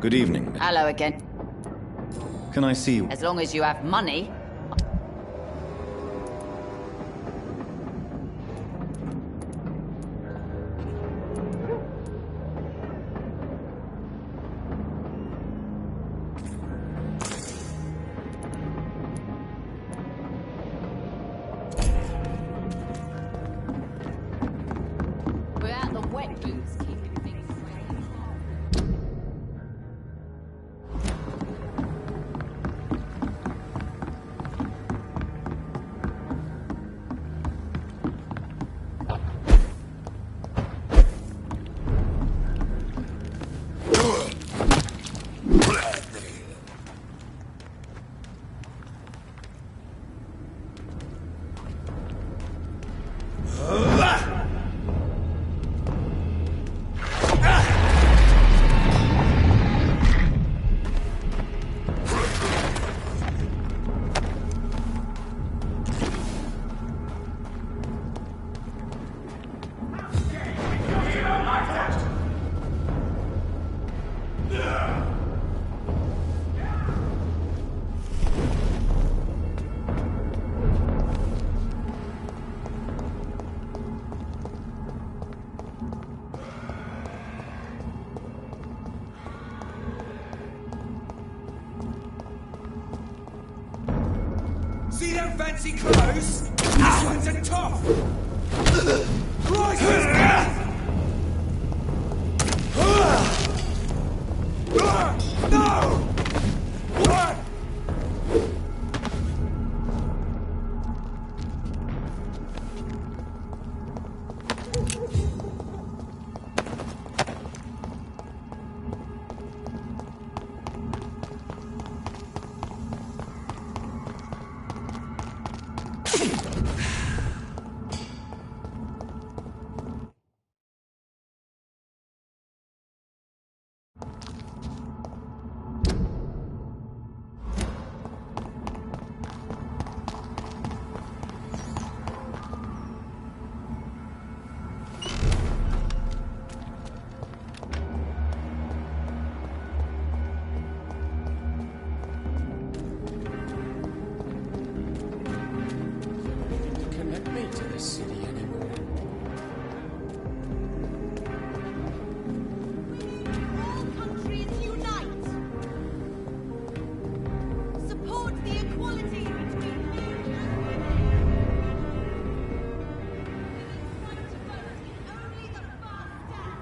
Good evening. Hello again. Can I see you? As long as you have money. Without the wet boots keeping things See them fancy clothes? This one's a top! Christ! No! What? Connect me to this city anymore. All countries unite! Support the equality between men and women! Right to vote is only the first step!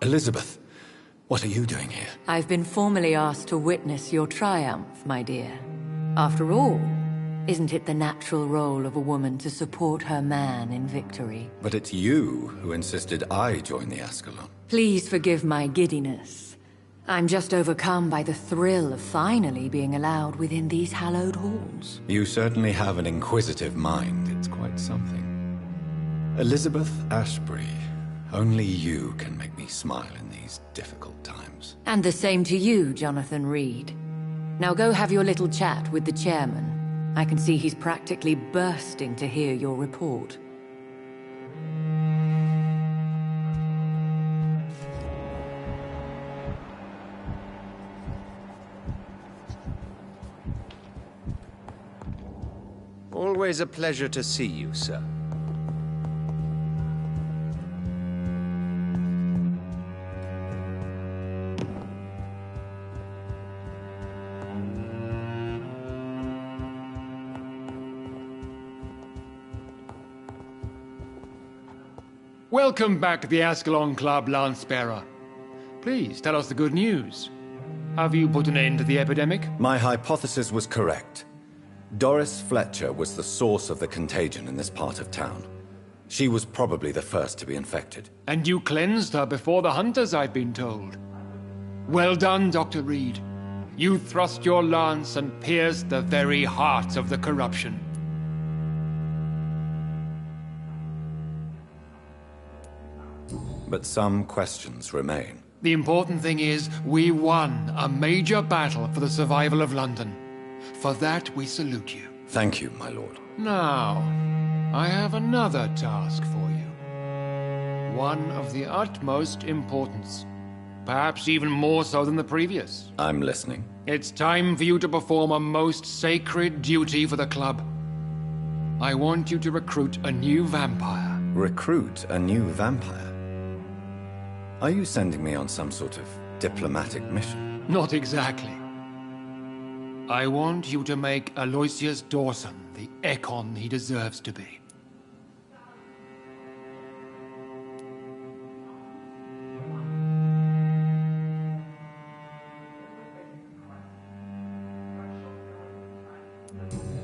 Elizabeth, what are you doing here? I've been formally asked to witness your triumph, my dear. After all, isn't it the natural role of a woman to support her man in victory? But it's you who insisted I join the Ascalon. Please forgive my giddiness. I'm just overcome by the thrill of finally being allowed within these hallowed halls. You certainly have an inquisitive mind. It's quite something. Elizabeth Ashbury, only you can make me smile in these difficult times. And the same to you, Jonathan Reed. Now go have your little chat with the chairman. I can see he's practically bursting to hear your report. Always a pleasure to see you, sir. Welcome back to the Ascalon Club, Lancebearer. Please, tell us the good news. Have you put an end to the epidemic? My hypothesis was correct. Doris Fletcher was the source of the contagion in this part of town. She was probably the first to be infected. And you cleansed her before the hunters, I've been told. Well done, Dr. Reed. You thrust your lance and pierced the very heart of the corruption. But some questions remain. The important thing is, we won a major battle for the survival of London. For that, we salute you. Thank you, my lord. Now, I have another task for you. One of the utmost importance. Perhaps even more so than the previous. I'm listening. It's time for you to perform a most sacred duty for the club. I want you to recruit a new vampire. Recruit a new vampire? Are you sending me on some sort of diplomatic mission? Not exactly. I want you to make Aloysius Dawson the Ekon he deserves to be.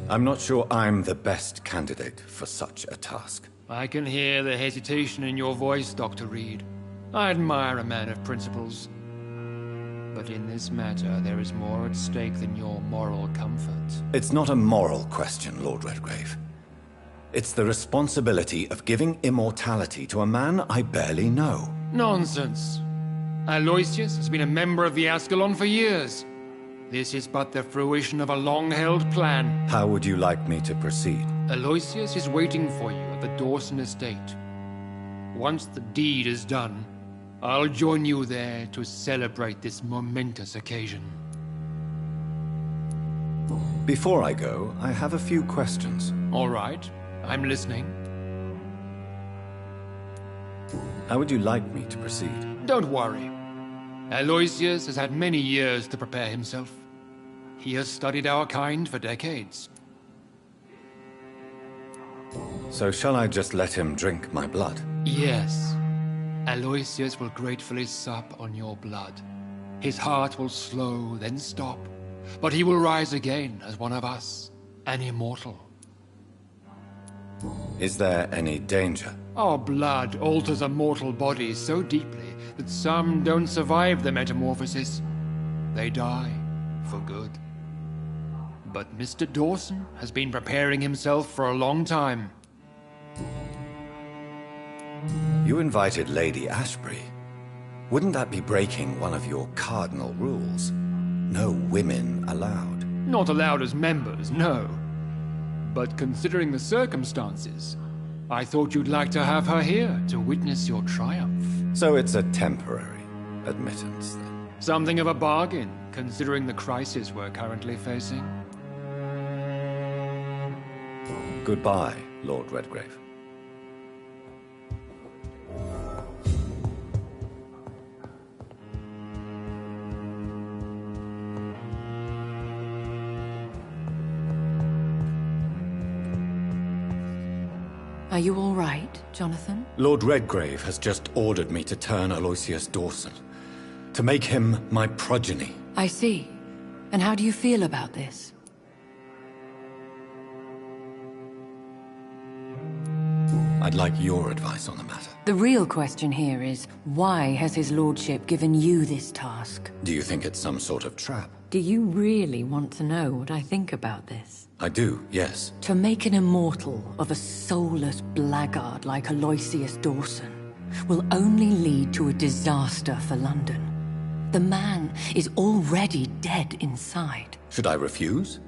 I'm not sure I'm the best candidate for such a task. I can hear the hesitation in your voice, Dr. Reed. I admire a man of principles. But in this matter, there is more at stake than your moral comfort. It's not a moral question, Lord Redgrave. It's the responsibility of giving immortality to a man I barely know. Nonsense. Aloysius has been a member of the Ascalon for years. This is but the fruition of a long-held plan. How would you like me to proceed? Aloysius is waiting for you at the Dawson estate. Once the deed is done, I'll join you there to celebrate this momentous occasion. Before I go, I have a few questions. All right, I'm listening. How would you like me to proceed? Don't worry. Aloysius has had many years to prepare himself. He has studied our kind for decades. So shall I just let him drink my blood? Yes. Aloysius will gratefully sup on your blood. His heart will slow, then stop. But he will rise again as one of us, an immortal. Is there any danger? Our blood alters a mortal body so deeply that some don't survive the metamorphosis. They die for good. But Mr. Dawson has been preparing himself for a long time. You invited Lady Ashbury. Wouldn't that be breaking one of your cardinal rules? No women allowed. Not allowed as members, no. But considering the circumstances, I thought you'd like to have her here to witness your triumph. So it's a temporary admittance, then? Something of a bargain, considering the crisis we're currently facing. Goodbye, Lord Redgrave. Are you all right, Jonathan? Lord Redgrave has just ordered me to turn Aloysius Dawson. To make him my progeny. I see. And how do you feel about this? I'd like your advice on the matter. The real question here is, why has his lordship given you this task? Do you think it's some sort of trap? Do you really want to know what I think about this? I do, yes. To make an immortal of a soulless blackguard like Aloysius Dawson will only lead to a disaster for London. The man is already dead inside. Should I refuse?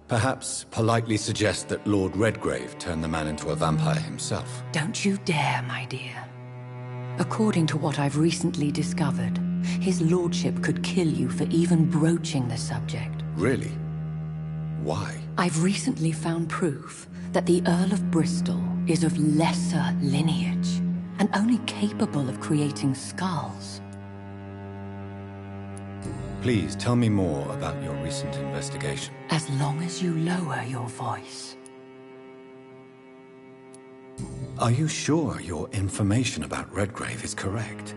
Perhaps politely suggest that Lord Redgrave turn the man into a vampire himself. Don't you dare, my dear. According to what I've recently discovered, his lordship could kill you for even broaching the subject. Really? Why? I've recently found proof that the Earl of Bristol is of lesser lineage and only capable of creating skulls. Please tell me more about your recent investigation. As long as you lower your voice. Are you sure your information about Redgrave is correct?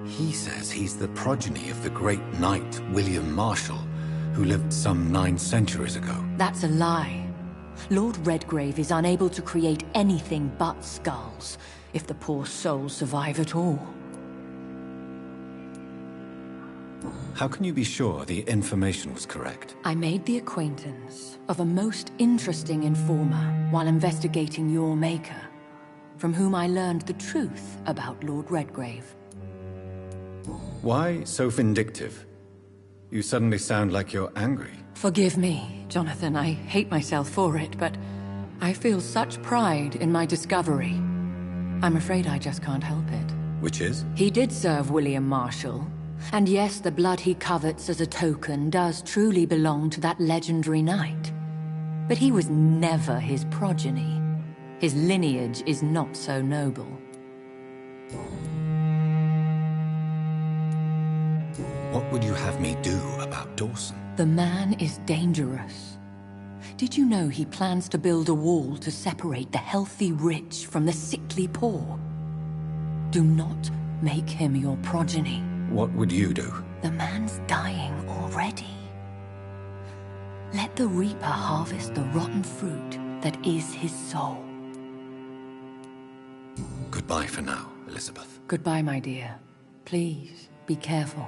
He says he's the progeny of the great knight William Marshall, who lived some 9 centuries ago. That's a lie. Lord Redgrave is unable to create anything but skulls, if the poor soul survive at all. How can you be sure the information was correct? I made the acquaintance of a most interesting informer while investigating your maker, from whom I learned the truth about Lord Redgrave. Why so vindictive? You suddenly sound like you're angry. Forgive me, Jonathan. I hate myself for it, but I feel such pride in my discovery. I'm afraid I just can't help it. Which is? He did serve William Marshall. And yes, the blood he covets as a token does truly belong to that legendary knight. But he was never his progeny. His lineage is not so noble. What would you have me do about Dawson? The man is dangerous. Did you know he plans to build a wall to separate the healthy rich from the sickly poor? Do not make him your progeny. What would you do? The man's dying already. Let the Reaper harvest the rotten fruit that is his soul. Goodbye for now, Elizabeth. Goodbye, my dear. Please, be careful.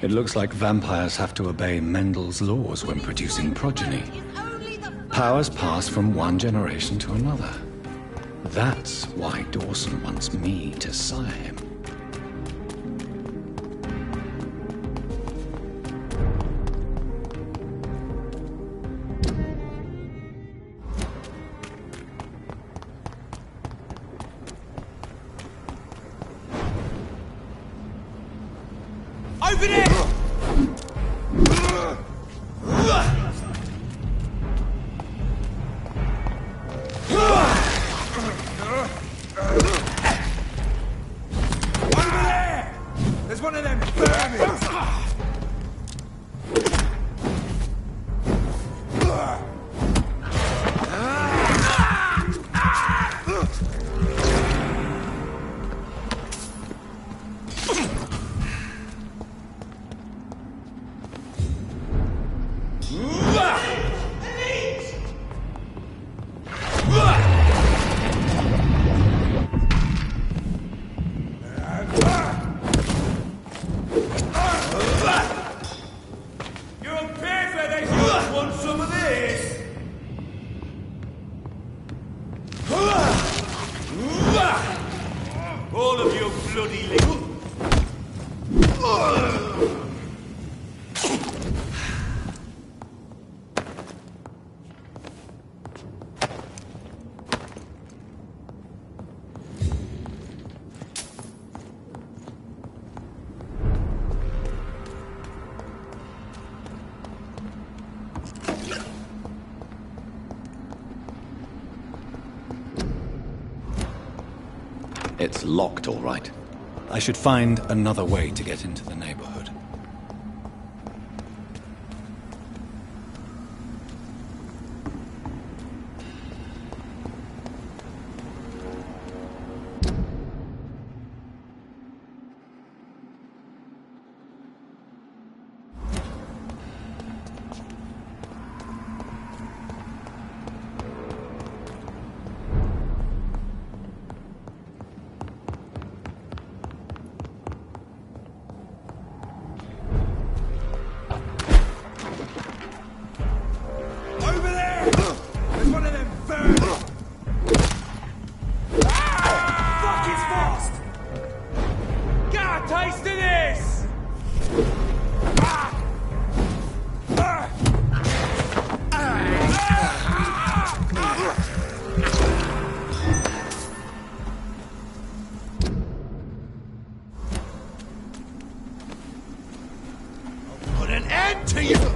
It looks like vampires have to obey Mendel's laws when producing progeny. Powers pass from one generation to another. That's why Dawson wants me to sire him. Open it! Over there! There's one of them vermin! All of you bloody little... It's locked, all right. I should find another way to get into the neighborhood. to you!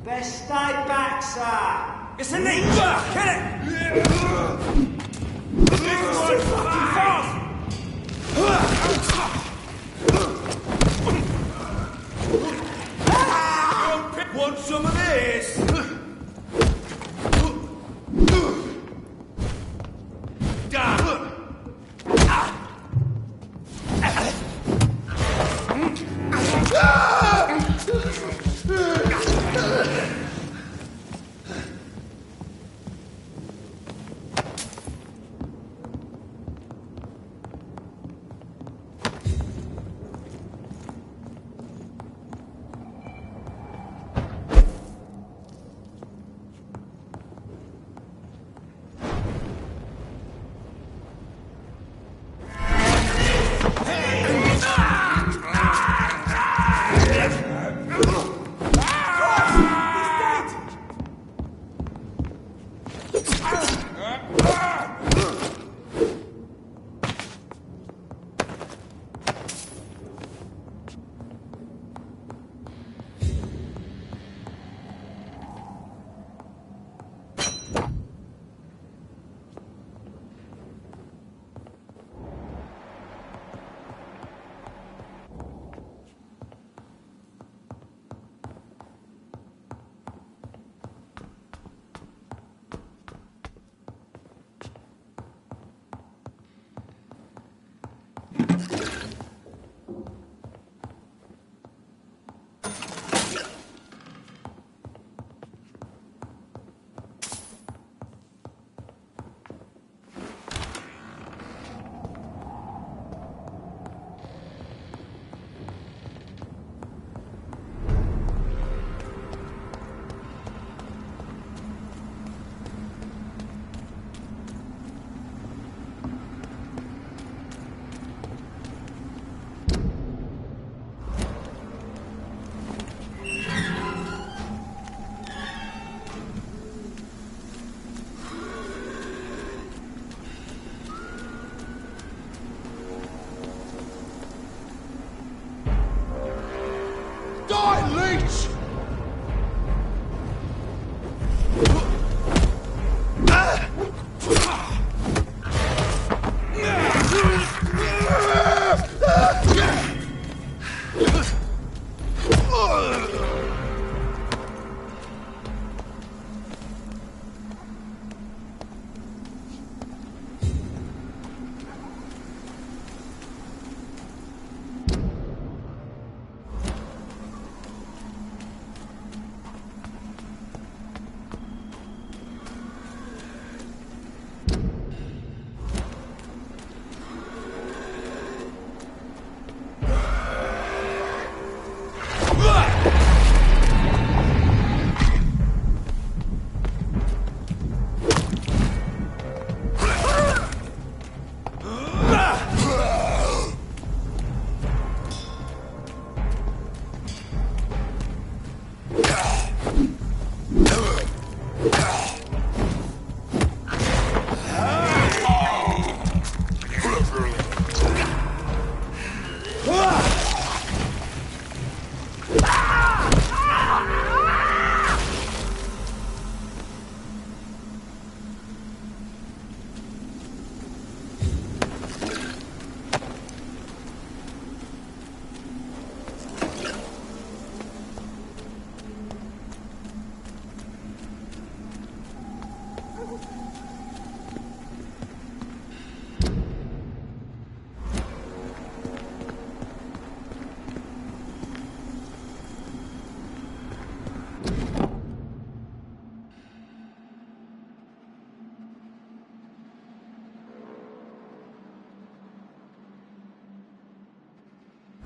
Best stay back, sir. It's a knee! Kill it! This one's fucking fast! Want some of this? Done!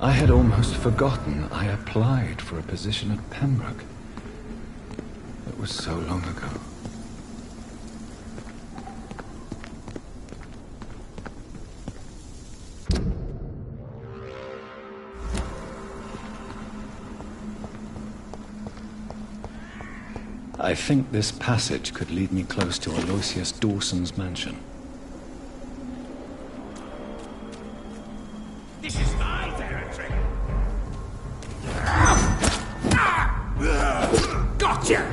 I had almost forgotten I applied for a position at Pembroke. It was so long ago. I think this passage could lead me close to Aloysius Dawson's mansion. This is my territory. Gotcha!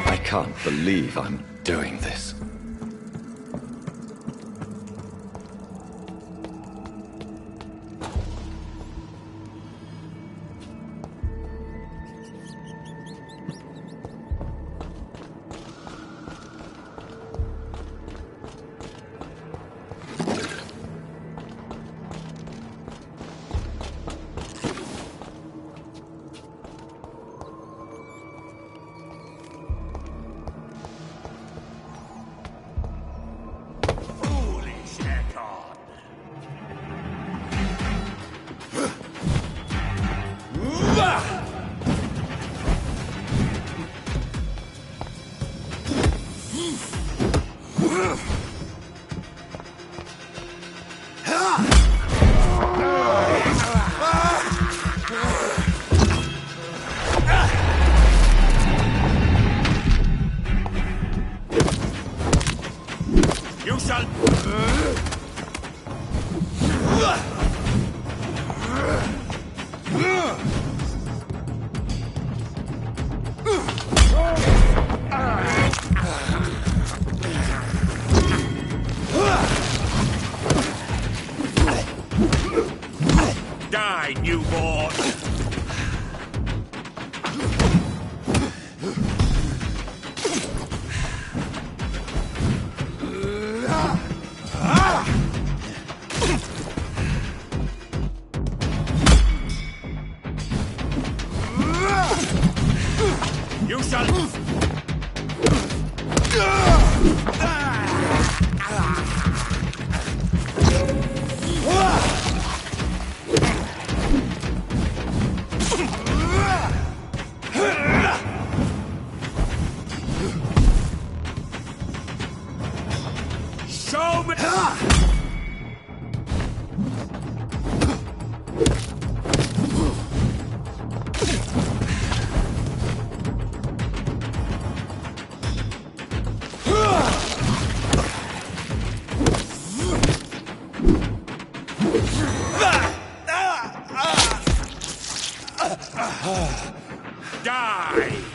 I can't believe I'm doing this. Die, newborn! You shall... Show me... Die!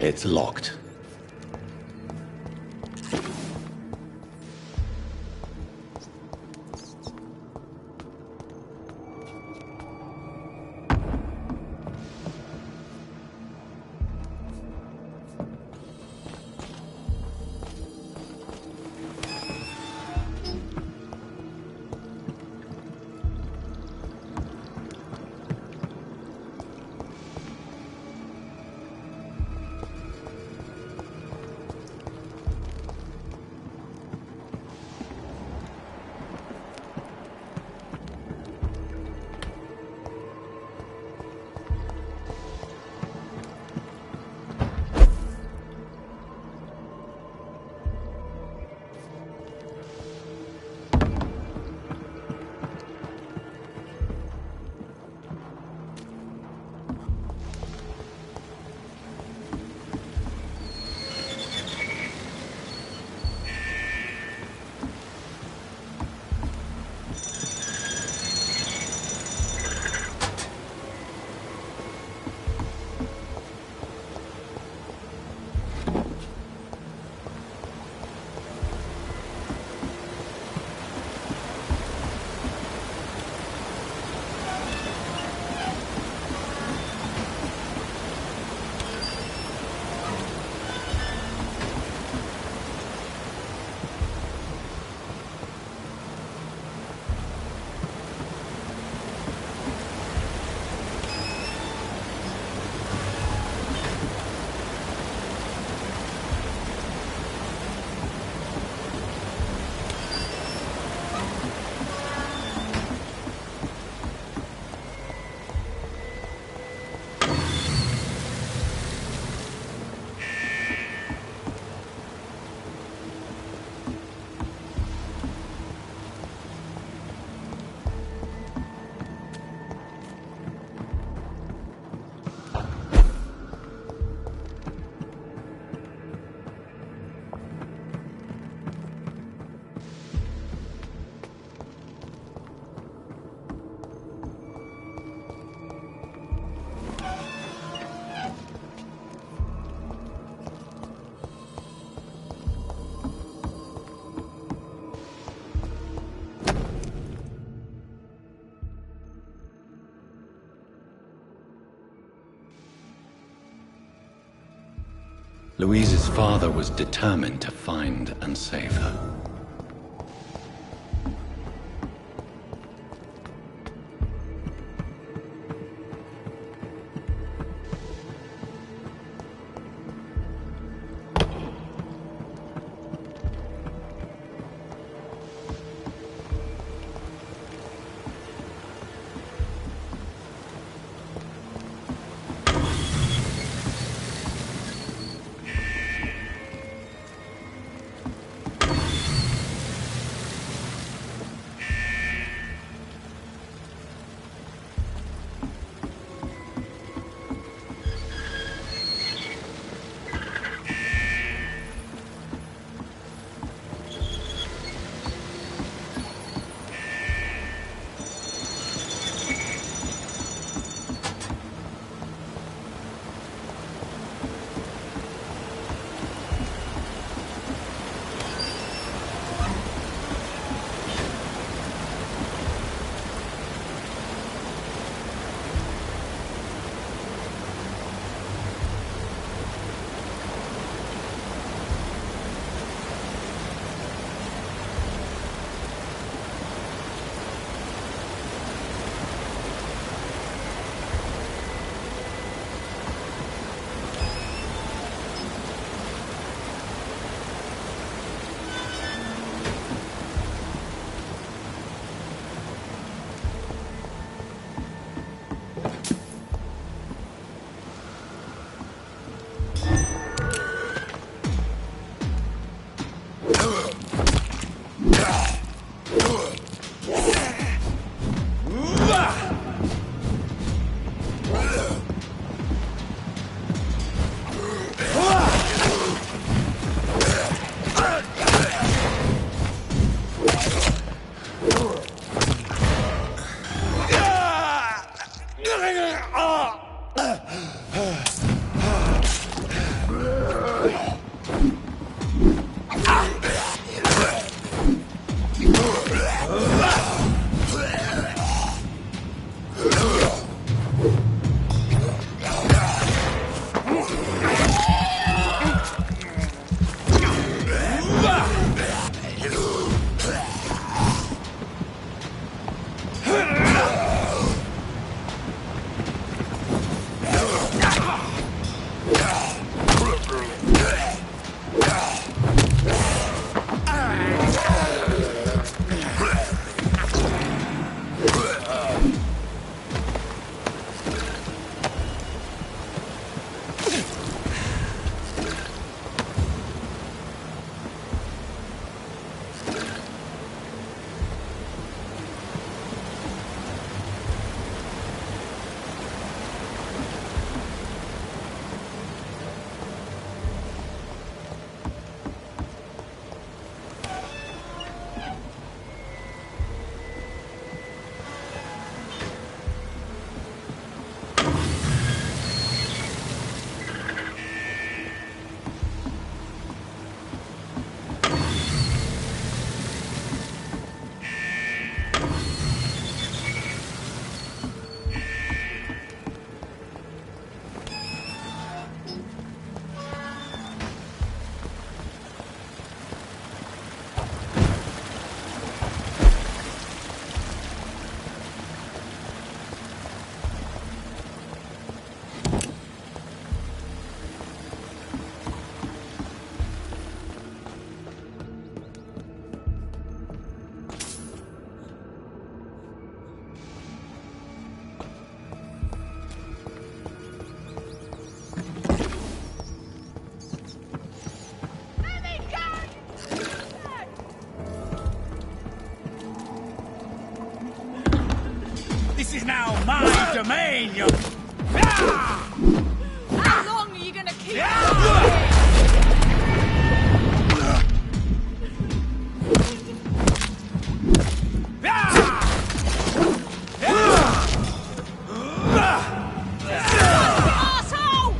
It's locked. Louise's father was determined to find and save her. This is now my domain, you... How long are you gonna keep Asshole!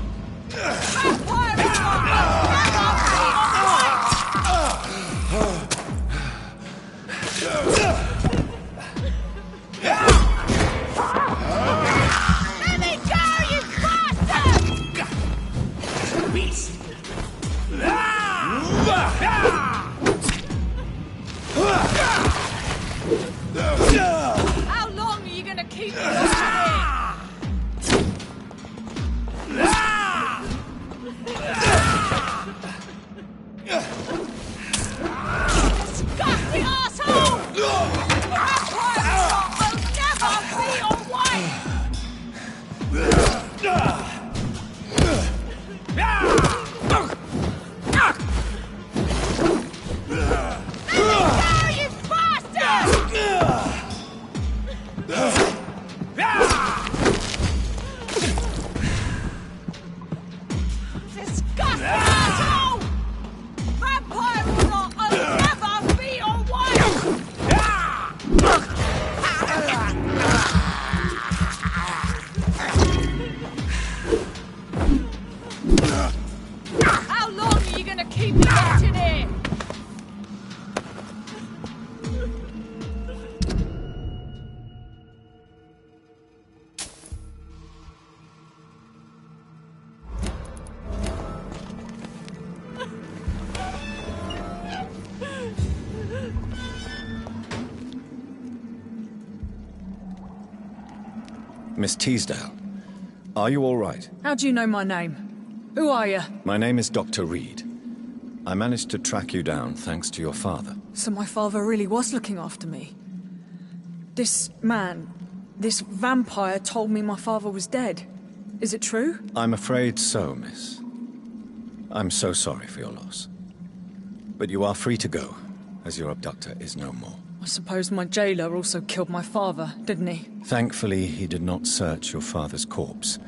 Vampire is Let me go, you bastard! Beast! How long are you gonna keep me Disgusting asshole! Vampire will never be your wife! You bastard! Disgusting asshole! Vampire will never be your wife! How long are you gonna keep me locked in here? Miss Teasdale, are you all right? How do you know my name? Who are you? My name is Dr. Reed. I managed to track you down thanks to your father. So my father really was looking after me. This man, this vampire told me my father was dead. Is it true? I'm afraid so, miss. I'm so sorry for your loss. But you are free to go, as your abductor is no more. I suppose my jailer also killed my father, didn't he? Thankfully, he did not search your father's corpse,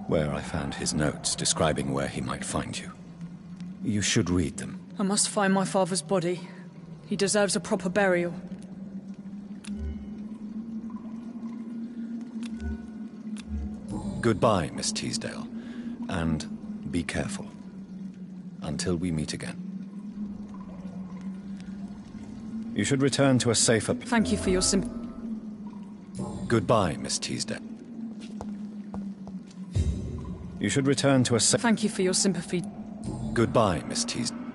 where I found his notes describing where he might find you. You should read them. I must find my father's body. He deserves a proper burial. Goodbye, Miss Teasdale, and be careful. Until we meet again. You should return to a safer... Thank you for your Goodbye, Miss Teasdale. You should return to a Thank you for your sympathy. Goodbye, Miss Teasdale.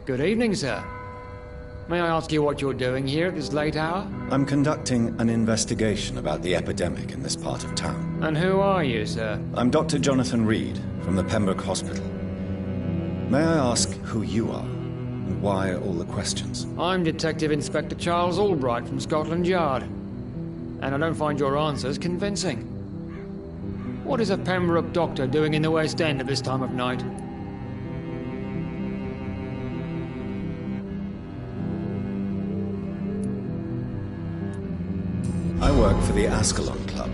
Good evening, sir. May I ask you what you're doing here at this late hour? I'm conducting an investigation about the epidemic in this part of town. And who are you, sir? I'm Dr. Jonathan Reed, from the Pembroke Hospital. May I ask who you are, and why all the questions? I'm Detective Inspector Charles Albright from Scotland Yard. And I don't find your answers convincing. What is a Pembroke doctor doing in the West End at this time of night? I work for the Ascalon Club.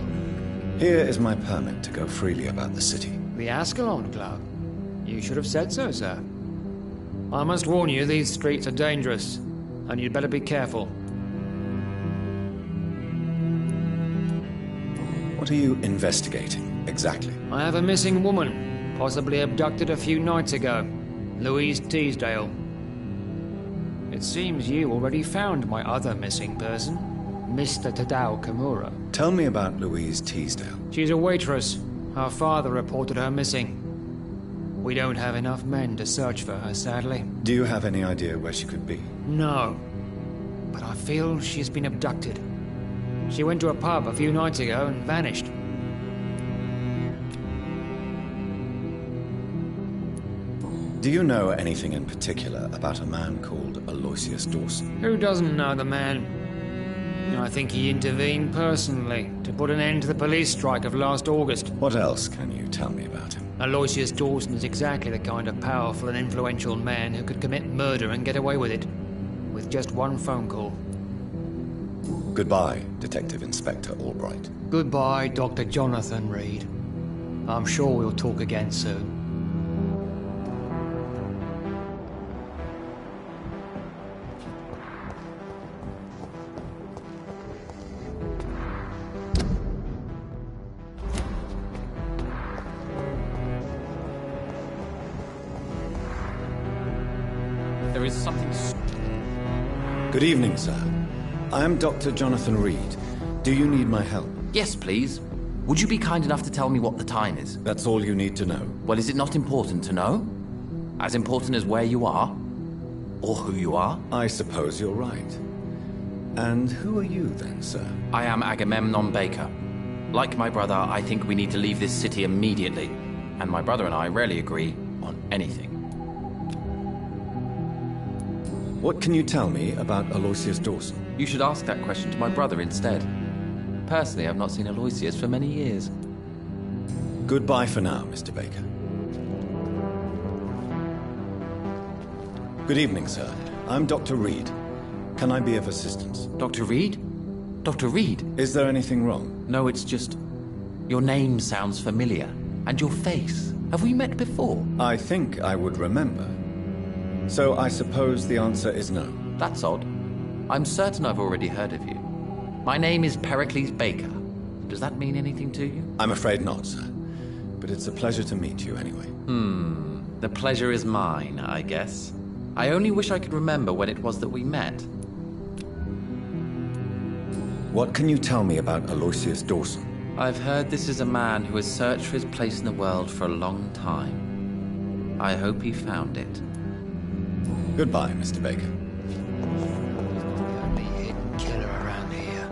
Here is my permit to go freely about the city. The Ascalon Club? You should have said so, sir. I must warn you, these streets are dangerous, and you'd better be careful. What are you investigating, exactly? I have a missing woman, possibly abducted a few nights ago. Louise Teasdale. It seems you already found my other missing person, Mr. Tadao Kimura. Tell me about Louise Teasdale. She's a waitress. Her father reported her missing. We don't have enough men to search for her, sadly. Do you have any idea where she could be? No. But I feel she's been abducted. She went to a pub a few nights ago and vanished. Do you know anything in particular about a man called Aloysius Dawson? Who doesn't know the man? I think he intervened personally to put an end to the police strike of last August. What else can you tell me about him? Aloysius Dawson is exactly the kind of powerful and influential man who could commit murder and get away with it. With just one phone call. Goodbye, Detective Inspector Albright. Goodbye, Dr. Jonathan Reed. I'm sure we'll talk again soon. There is something... Good evening, sir. I am Dr. Jonathan Reed. Do you need my help? Yes, please. Would you be kind enough to tell me what the time is? That's all you need to know. Well, is it not important to know? As important as where you are? Or who you are? I suppose you're right. And who are you then, sir? I am Agamemnon Baker. Like my brother, I think we need to leave this city immediately. And my brother and I rarely agree on anything. What can you tell me about Aloysius Dawson? You should ask that question to my brother instead. Personally, I've not seen Aloysius for many years. Goodbye for now, Mr. Baker. Good evening, sir. I'm Dr. Reed. Can I be of assistance? Dr. Reed? Dr. Reed? Is there anything wrong? No, it's just... your name sounds familiar. And your face. Have we met before? I think I would remember. So I suppose the answer is no. That's odd. I'm certain I've already heard of you. My name is Pericles Baker. Does that mean anything to you? I'm afraid not, sir. But it's a pleasure to meet you anyway. The pleasure is mine, I guess. I only wish I could remember when it was that we met. What can you tell me about Aloysius Dawson? I've heard this is a man who has searched for his place in the world for a long time. I hope he found it. Goodbye, Mr. Baker. The only hidden killer around here.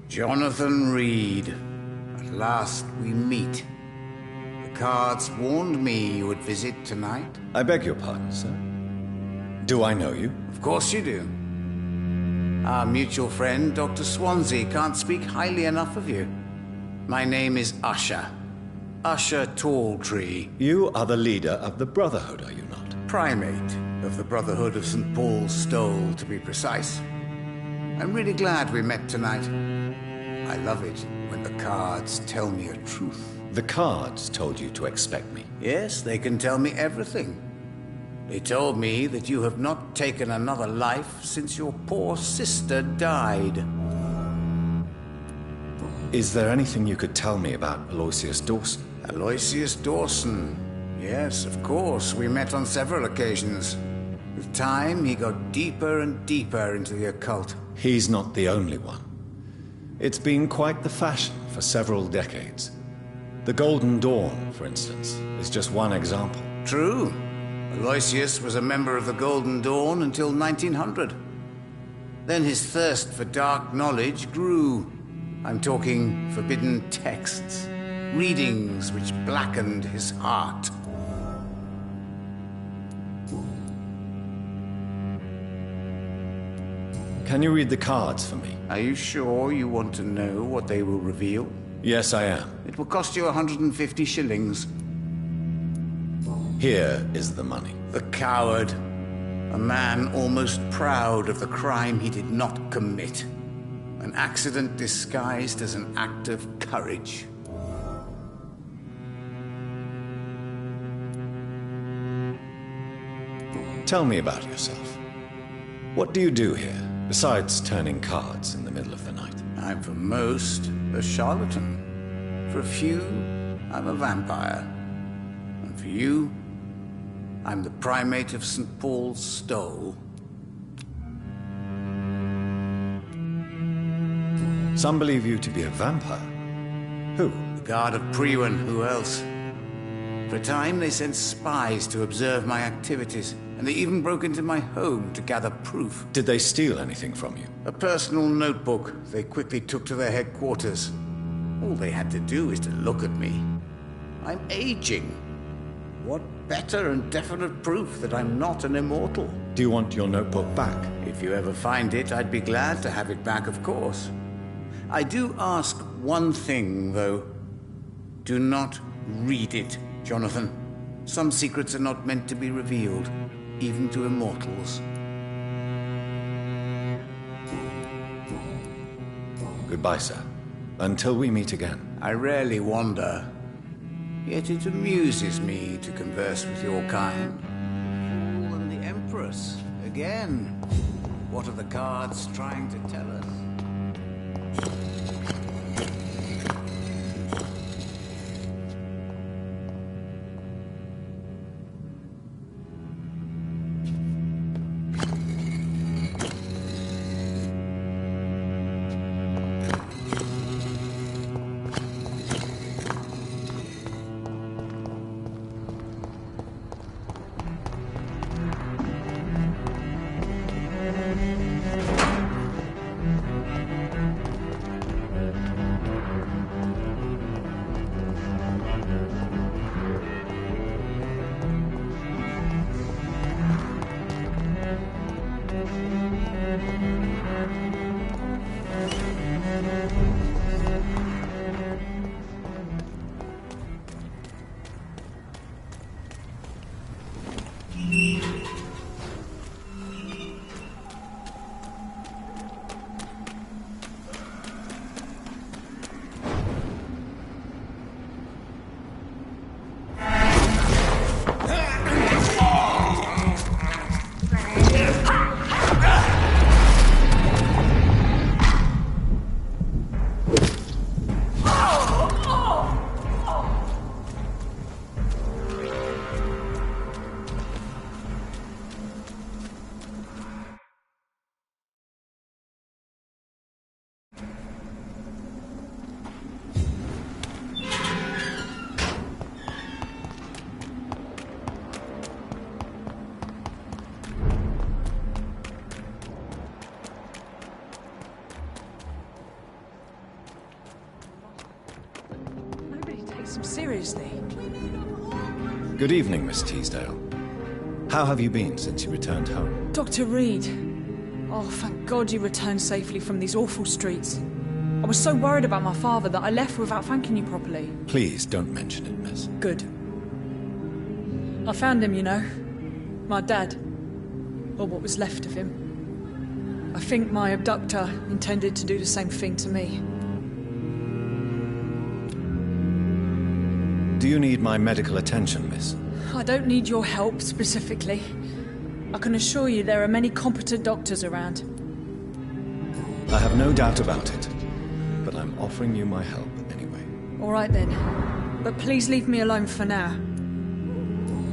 Jonathan Reed. At last we meet. The cards warned me you would visit tonight. I beg your pardon, sir. Do I know you? Of course you do. Our mutual friend, Dr. Swansea, can't speak highly enough of you. My name is Usher. Usher Talltree. You are the leader of the Brotherhood, are you not? Primate of the Brotherhood of St. Paul's Stole, to be precise. I'm really glad we met tonight. I love it when the cards tell me a truth. The cards told you to expect me. Yes, they can tell me everything. They told me that you have not taken another life since your poor sister died. Is there anything you could tell me about Aloysius Dawson? Aloysius Dawson. Yes, of course. We met on several occasions. With time, he got deeper and deeper into the occult. He's not the only one. It's been quite the fashion for several decades. The Golden Dawn, for instance, is just one example. True. Aloysius was a member of the Golden Dawn until 1900. Then his thirst for dark knowledge grew. I'm talking forbidden texts, readings which blackened his heart. Can you read the cards for me? Are you sure you want to know what they will reveal? Yes, I am. It will cost you 150 shillings. Here is the money. The coward. A man almost proud of the crime he did not commit. An accident disguised as an act of courage. Tell me about yourself. What do you do here, besides turning cards in the middle of the night? I'm for most a charlatan. For a few, I'm a vampire. And for you, I'm the primate of St. Paul's Stole. Some believe you to be a vampire. Who? The Guard of Priwen, who else? For a time, they sent spies to observe my activities, and they even broke into my home to gather proof. Did they steal anything from you? A personal notebook they quickly took to their headquarters. All they had to do is to look at me. I'm aging. What better and definite proof that I'm not an immortal? Do you want your notebook back? If you ever find it, I'd be glad to have it back, of course. I do ask one thing, though. Do not read it, Jonathan. Some secrets are not meant to be revealed, even to immortals. Goodbye, sir. Until we meet again. I rarely wander, yet it amuses me to converse with your kind. Fool and the Empress, again. What are the cards trying to tell us? Seriously. Good evening, Miss Teasdale. How have you been since you returned home? Dr. Reed. Oh, thank God you returned safely from these awful streets. I was so worried about my father that I left without thanking you properly. Please don't mention it, miss. Good. I found him, you know. My dad. Or what was left of him. I think my abductor intended to do the same thing to me. Do you need my medical attention, miss? I don't need your help specifically. I can assure you there are many competent doctors around. I have no doubt about it, but I'm offering you my help anyway. All right then. But please leave me alone for now.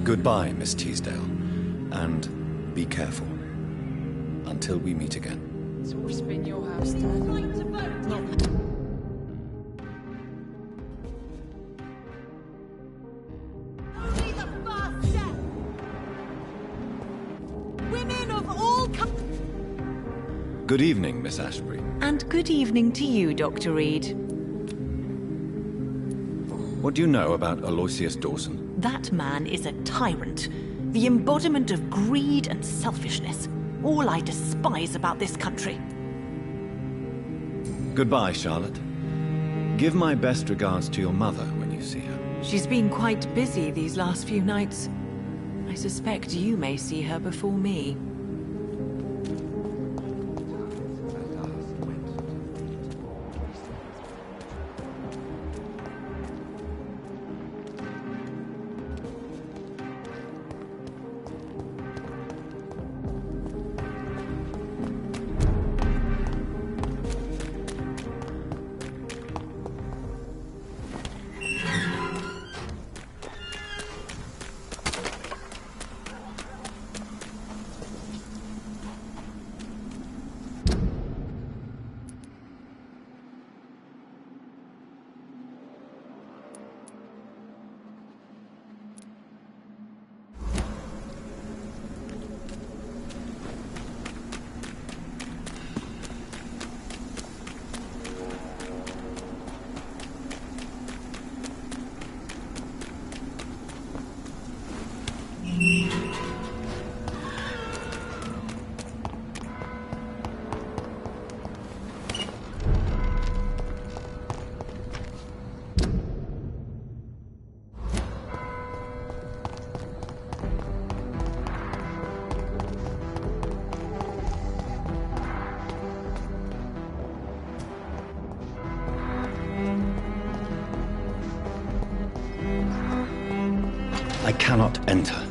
Goodbye, Miss Teasdale. And be careful. Until we meet again. It's always been your house, Dad. Not Only the first step. Women of all Good evening, Miss Ashbury. And good evening to you, Dr. Reed. What do you know about Aloysius Dawson? That man is a tyrant, the embodiment of greed and selfishness. All I despise about this country. Goodbye, Charlotte. Give my best regards to your mother when you see her. She's been quite busy these last few nights. I suspect you may see her before me. I cannot enter.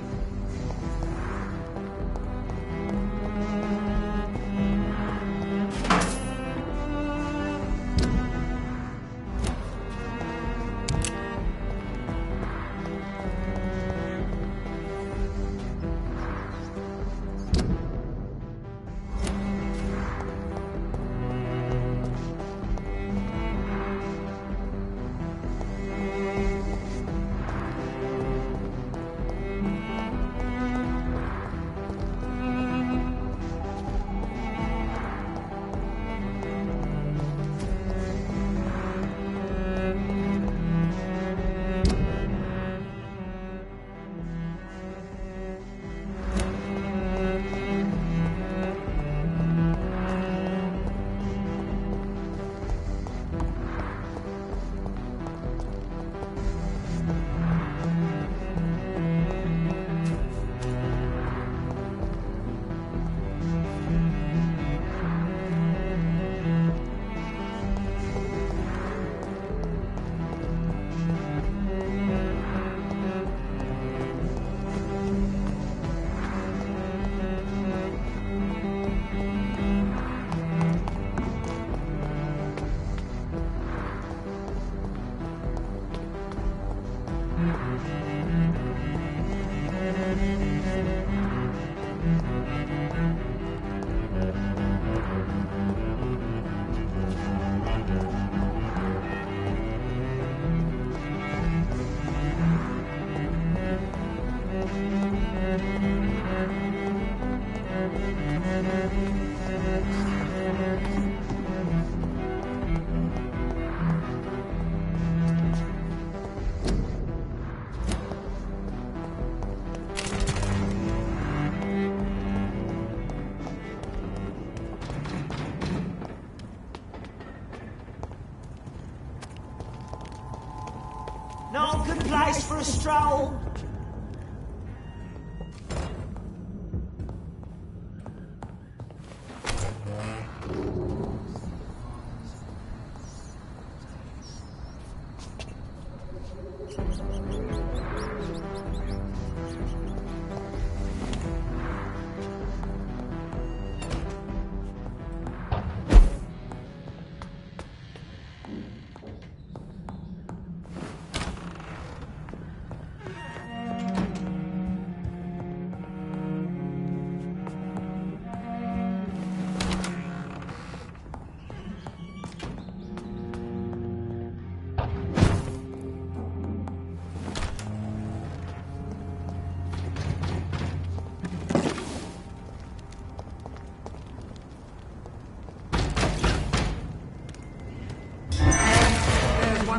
Not a good place for a stroll.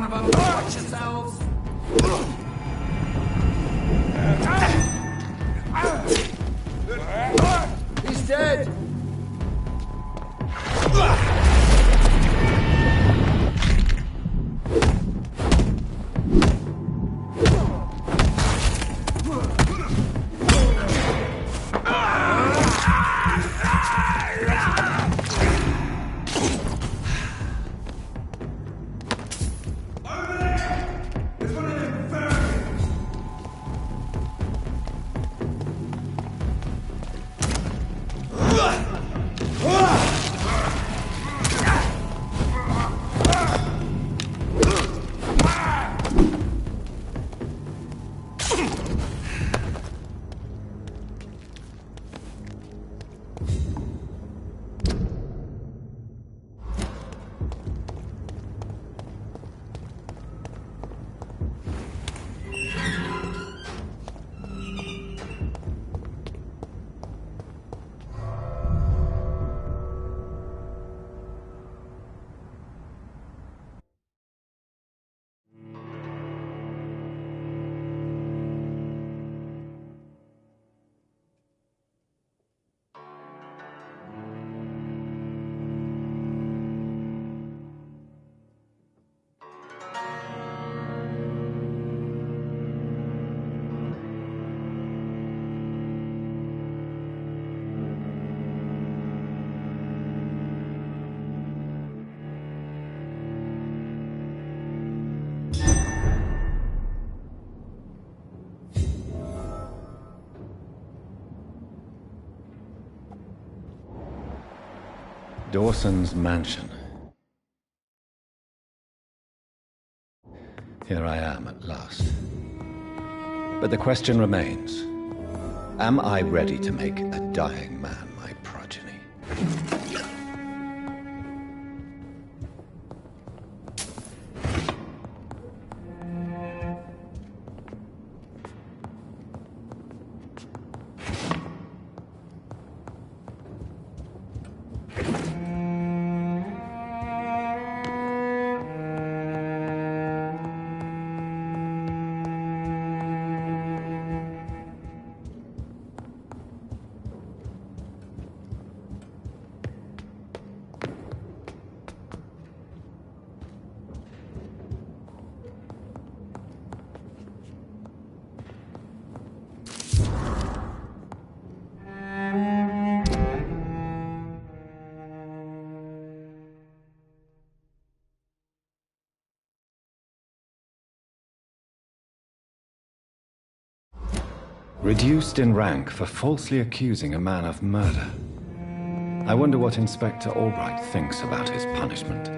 Watch yourselves! He's dead! Dawson's mansion. Here I am at last. But the question remains, am I ready to make a dying man my progeny? Reduced in rank for falsely accusing a man of murder. I wonder what Inspector Albright thinks about his punishment.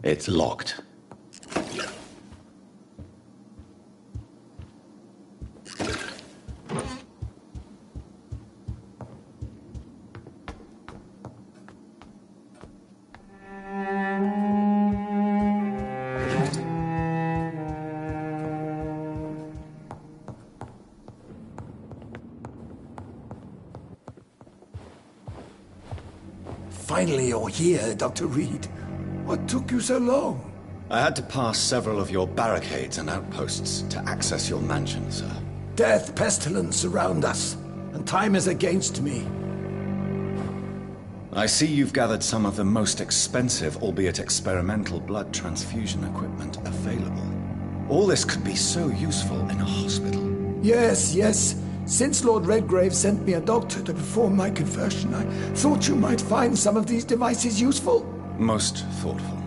It's locked. Finally, you're here, Dr. Reed. What took you so long? I had to pass several of your barricades and outposts to access your mansion, sir. Death, pestilence surround us, and time is against me. I see you've gathered some of the most expensive, albeit experimental, blood transfusion equipment available. All this could be so useful in a hospital. Yes, yes. Since Lord Redgrave sent me a doctor to perform my conversion, I thought you might find some of these devices useful. Most thoughtful.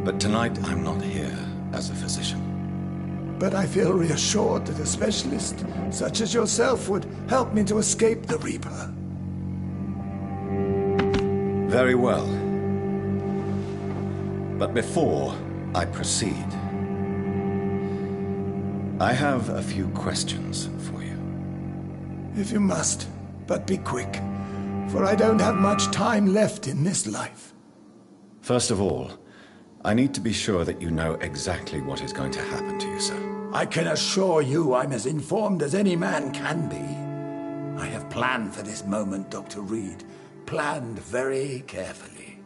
But tonight I'm not here as a physician. But I feel reassured that a specialist such as yourself would help me to escape the Reaper. Very well. But before I proceed, I have a few questions for you. If you must, but be quick, for I don't have much time left in this life. First of all, I need to be sure that you know exactly what is going to happen to you, sir. I can assure you I'm as informed as any man can be. I have planned for this moment, Dr. Reed. Planned very carefully.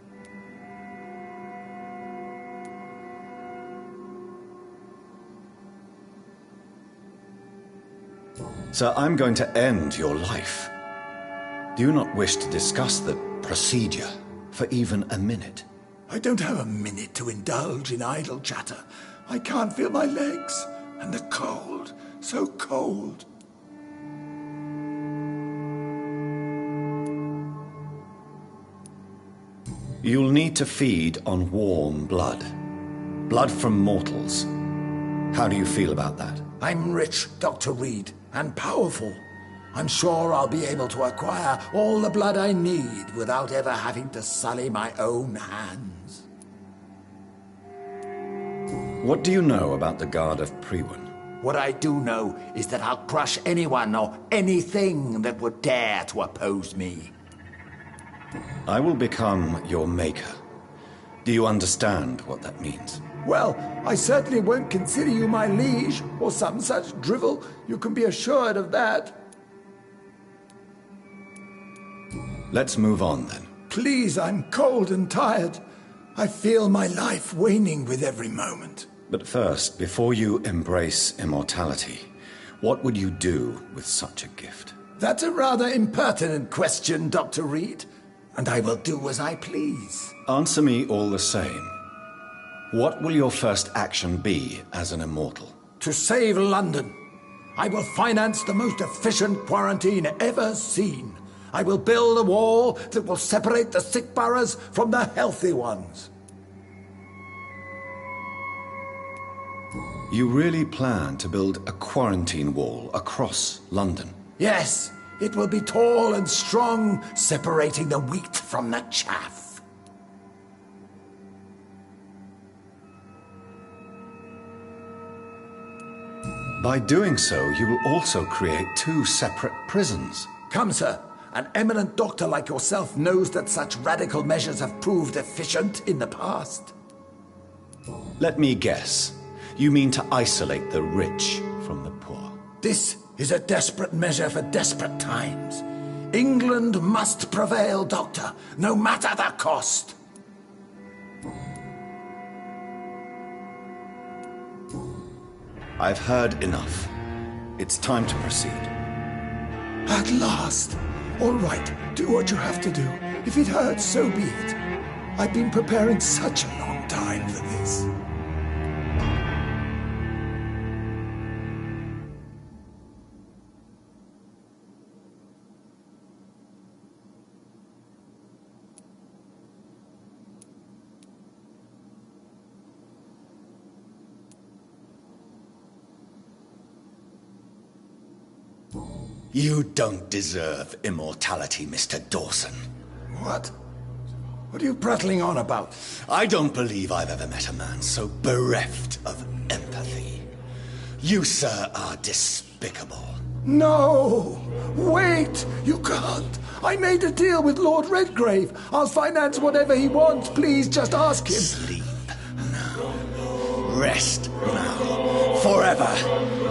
Sir, I'm going to end your life. Do you not wish to discuss the procedure for even a minute? I don't have a minute to indulge in idle chatter. I can't feel my legs. And the cold, so cold. You'll need to feed on warm blood. Blood from mortals. How do you feel about that? I'm rich, Dr. Reed, and powerful. I'm sure I'll be able to acquire all the blood I need without ever having to sully my own hands. What do you know about the Guard of Priwen? What I do know is that I'll crush anyone or anything that would dare to oppose me. I will become your maker. Do you understand what that means? Well, I certainly won't consider you my liege, or some such drivel. You can be assured of that. Let's move on, then. Please, I'm cold and tired. I feel my life waning with every moment. But first, before you embrace immortality, what would you do with such a gift? That's a rather impertinent question, Dr. Reed. And I will do as I please. Answer me all the same. What will your first action be as an immortal? To save London. I will finance the most efficient quarantine ever seen. I will build a wall that will separate the sick boroughs from the healthy ones. You really plan to build a quarantine wall across London? Yes, it will be tall and strong, separating the wheat from the chaff. By doing so, you will also create 2 separate prisons. Come, sir. An eminent doctor like yourself knows that such radical measures have proved efficient in the past. Let me guess. You mean to isolate the rich from the poor? This is a desperate measure for desperate times. England must prevail, Doctor, no matter the cost. I've heard enough. It's time to proceed. At last. All right, do what you have to do. If it hurts, so be it. I've been preparing such a long time for this. You don't deserve immortality, Mr. Dawson. What? What are you prattling on about? I don't believe I've ever met a man so bereft of empathy. You, sir, are despicable. No! Wait! You can't! I made a deal with Lord Redgrave. I'll finance whatever he wants. Please, just ask him. Sleep now. Rest now. Forever.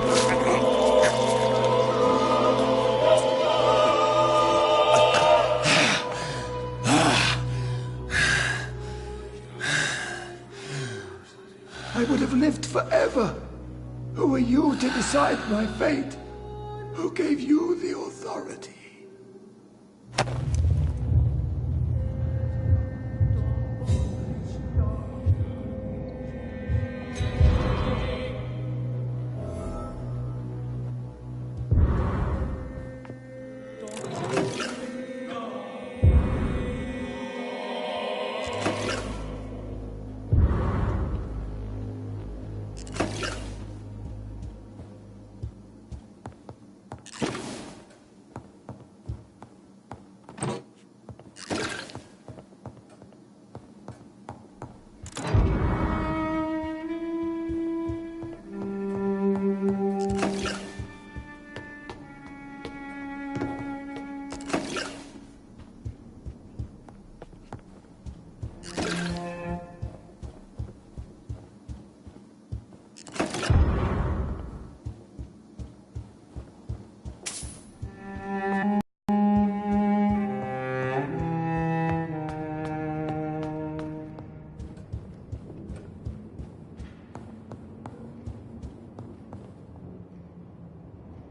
I would have lived forever. Who are you to decide my fate? Who gave you the authority?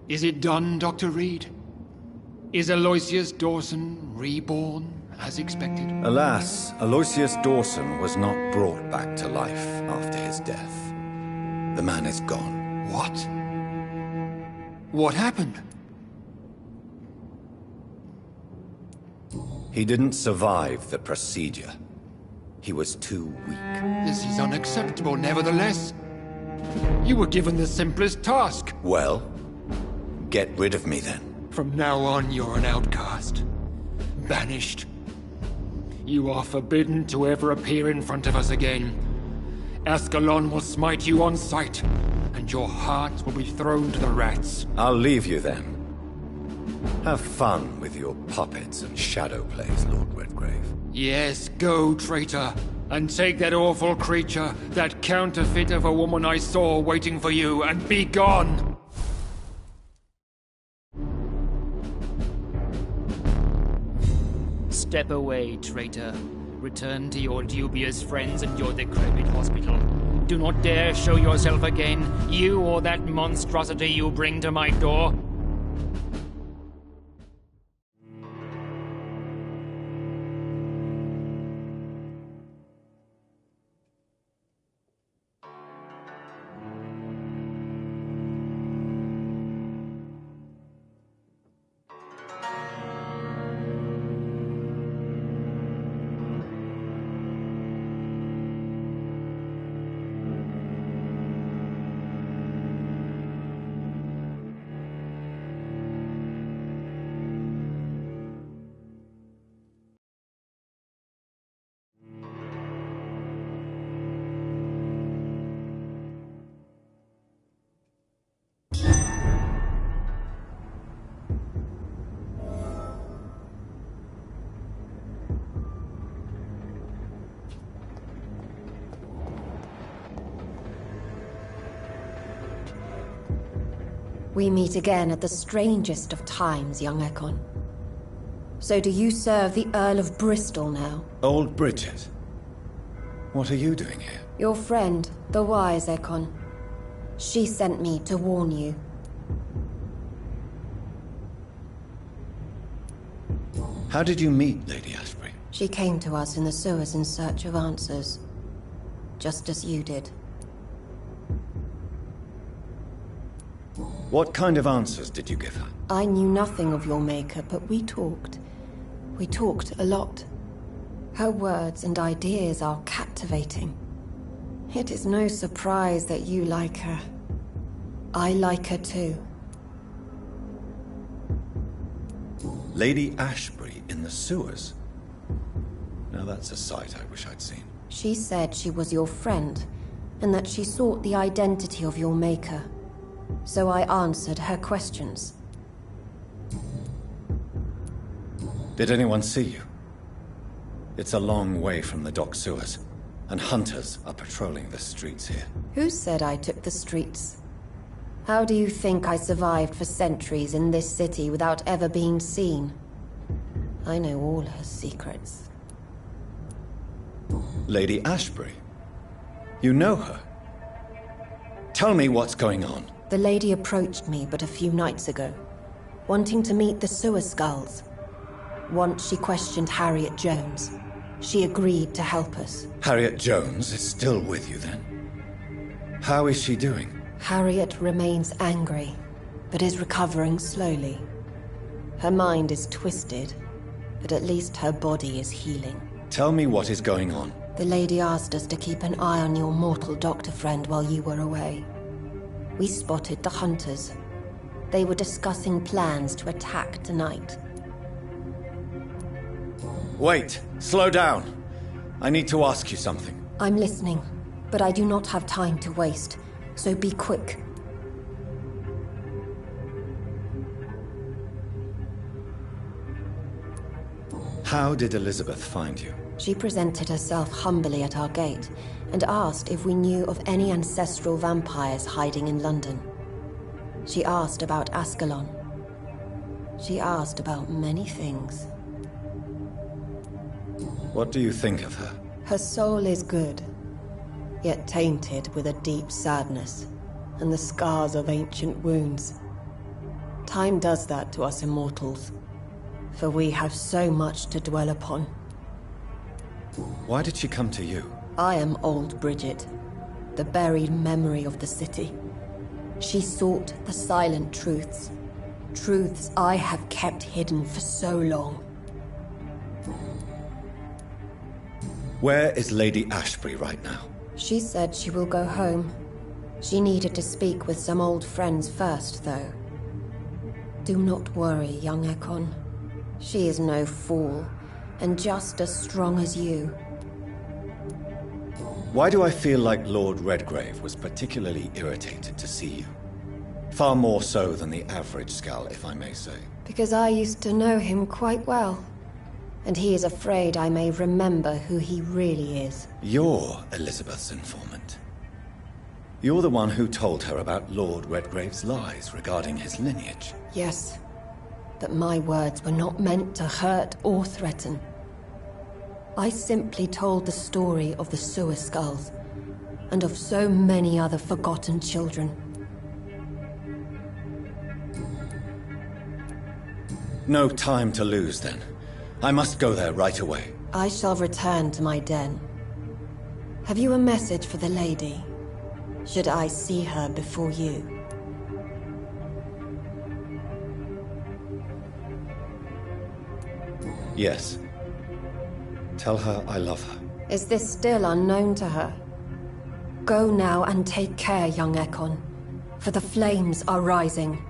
Is it done, Dr. Reed? Is Aloysius Dawson reborn, as expected? Alas, Aloysius Dawson was not brought back to life after his death. The man is gone. What? What happened? He didn't survive the procedure. He was too weak. This is unacceptable, nevertheless. You were given the simplest task. Well, get rid of me then. From now on, you're an outcast. Banished. You are forbidden to ever appear in front of us again. Ascalon will smite you on sight, and your heart will be thrown to the rats. I'll leave you then. Have fun with your puppets and shadow plays, Lord Redgrave. Yes, go, traitor, and take that awful creature, that counterfeit of a woman I saw waiting for you, and be gone! Step away, traitor. Return to your dubious friends and your decrepit hospital. Do not dare show yourself again, you or that monstrosity you bring to my door. We meet again at the strangest of times, young Ekon. So do you serve the Earl of Bristol now? Old Bridget. What are you doing here? Your friend, the wise Ekon. She sent me to warn you. How did you meet Lady Ashbury? She came to us in the sewers in search of answers. Just as you did. What kind of answers did you give her? I knew nothing of your maker, but we talked. We talked a lot. Her words and ideas are captivating. It is no surprise that you like her. I like her too. Lady Ashbury in the sewers? Now that's a sight I wish I'd seen. She said she was your friend, and that she sought the identity of your maker. So I answered her questions. Did anyone see you? It's a long way from the dock sewers, and hunters are patrolling the streets here. Who said I took the streets? How do you think I survived for centuries in this city without ever being seen? I know all her secrets. Lady Ashbury? You know her? Tell me what's going on. The lady approached me but a few nights ago, wanting to meet the sewer skulls. Once she questioned Harriet Jones. She agreed to help us. Harriet Jones is still with you then? How is she doing? Harriet remains angry, but is recovering slowly. Her mind is twisted, but at least her body is healing. Tell me what is going on. The lady asked us to keep an eye on your mortal doctor friend while you were away. We spotted the hunters. They were discussing plans to attack tonight. Wait, slow down. I need to ask you something. I'm listening, but I do not have time to waste, so be quick. How did Elizabeth find you? She presented herself humbly at our gate and asked if we knew of any ancestral vampires hiding in London. She asked about Ascalon. She asked about many things. What do you think of her? Her soul is good, yet tainted with a deep sadness and the scars of ancient wounds. Time does that to us immortals, for we have so much to dwell upon. Why did she come to you? I am old Bridget, the buried memory of the city. She sought the silent truths, truths I have kept hidden for so long. Where is Lady Ashbury right now? She said she will go home. She needed to speak with some old friends first, though. Do not worry, young Ekon. She is no fool, and just as strong as you. Why do I feel like Lord Redgrave was particularly irritated to see you? Far more so than the average Skull, if I may say. Because I used to know him quite well. And he is afraid I may remember who he really is. You're Elizabeth's informant. You're the one who told her about Lord Redgrave's lies regarding his lineage. Yes, but my words were not meant to hurt or threaten. I simply told the story of the sewer skulls, and of so many other forgotten children. No time to lose, then. I must go there right away. I shall return to my den. Have you a message for the lady? Should I see her before you? Yes. Tell her I love her. Is this still unknown to her? Go now and take care, young Ekon, for the flames are rising.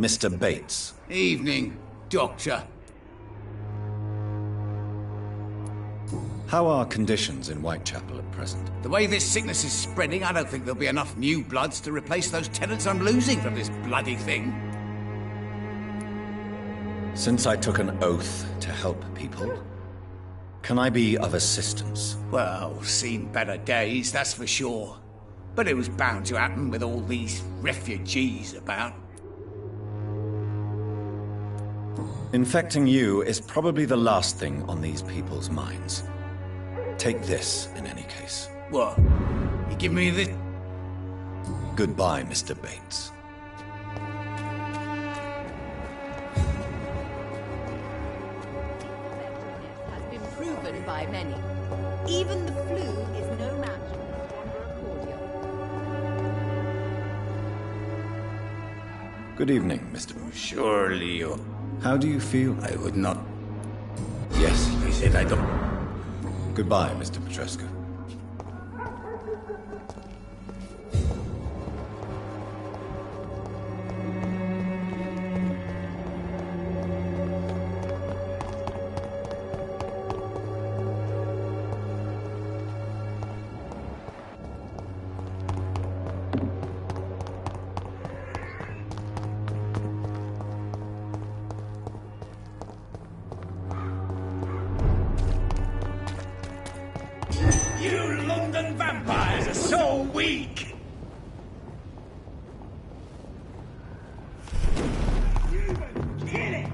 Mr. Bates. Evening, Doctor. How are conditions in Whitechapel at present? The way this sickness is spreading, I don't think there'll be enough new bloods to replace those tenants I'm losing from this bloody thing. Since I took an oath to help people, can I be of assistance? Well, seen better days, that's for sure. But it was bound to happen with all these refugees about. Infecting you is probably the last thing on these people's minds. Take this, in any case. What? You give me this? Goodbye, Mr. Bates. Has been proven by many. Even the flu is no match for a cordial. Good evening, Mr. Surely you... How do you feel? I would not... Yes, I said I don't... Goodbye, Mr. Petrescu. You London vampires are so weak! Kill it!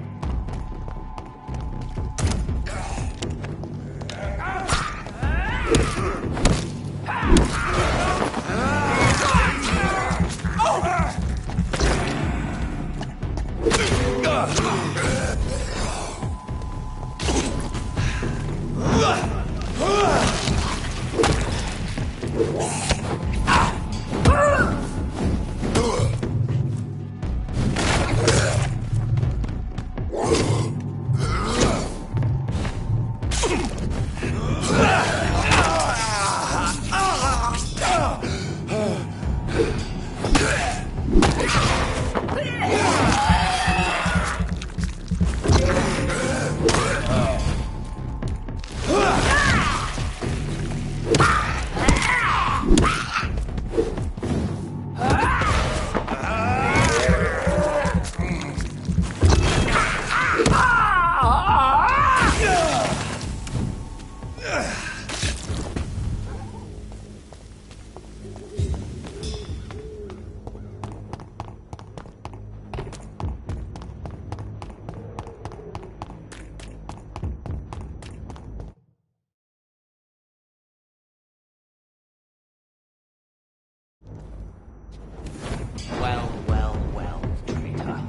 Well, traitor.